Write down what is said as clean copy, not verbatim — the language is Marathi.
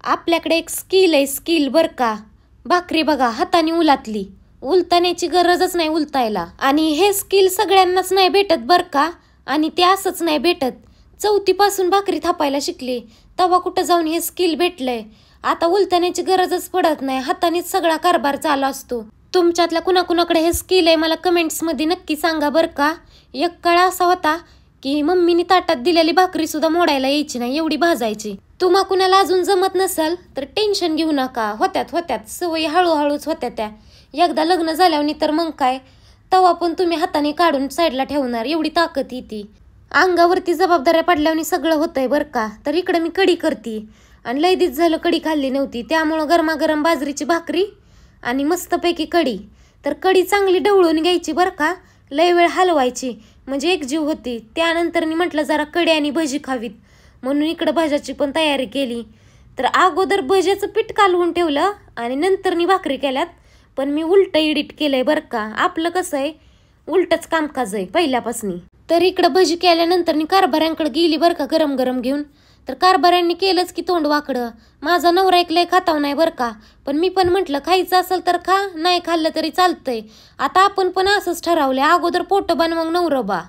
आपल्याकडे एक स्किल आहे, स्किल बर का. भाकरी बघा हाताने उलातली, उलताण्याची गरजच नाही उलतायला. आणि हे स्किल सगळ्यांनाच नाही भेटत बर का. आणि ते असंच नाही भेटत. 4थी पासून भाकरी थापायला शिकली तेव्हा कुठं जाऊन हे स्किल भेटलंय. आता उलताण्याची गरजच पडत नाही, हातानेच सगळा कारभार चालू असतो. तुमच्यातल्या कुणाकुणाकडे हे स्किल आहे मला कमेंट्समध्ये नक्की सांगा बर का. एक काळ असा होता की मम्मीने ताटात दिलेली भाकरी सुद्धा मोडायला यायची नाही, एवढी भाजायची. तुम्हा कुणाला अजून जमत नसेल तर टेन्शन घेऊ नका, होत्यात सवयी हळूहळूच होत्या त्या. एकदा लग्न झाल्यावर तर मग काय, तवा पण तुम्ही हाताने काढून साईडला ठेवणार, एवढी ताकद येते. अंगावरती जबाबदाऱ्या पडल्यावर सगळं होतंय बर का. तर इकडे मी कढी करते आणि लय दिवस झालं कढी खाल्ली नव्हती, त्यामुळं गरमागरम बाजरीची भाकरी आणि मस्तपैकी कढी. तर कढी चांगली ढवळून घ्यायची बर का, लय वेळ हलवायची म्हणजे एकजीव होती. त्यानंतर मी म्हटलं जरा कढी आणि भजी खावीत म्हणून इकडं भज्याची पण तयारी केली. तर अगोदर भज्याचं पीठ कालवून ठेवलं आणि नंतर भाकरी केल्यात. पण मी उलटं एडिट केलंय बरं का. आपलं कसं आहे, उलटच कामकाज आहे पहिल्यापासून. तर इकडं भजी केल्यानंतर कारभाऱ्यांकडे गेली बरं का गरम गरम घेऊन. तर कारभाऱ्यांनी केलंच की तोंड वाकडं. माझा नवरा ऐकलंय खाताव नाही बरं का. पण मी पण म्हटलं खायचं असेल तर खा, नाही खाल्लं तरी चालतंय. आता आपण पण असंच ठरवलंय, अगोदर पोट बनवून नवरं बा.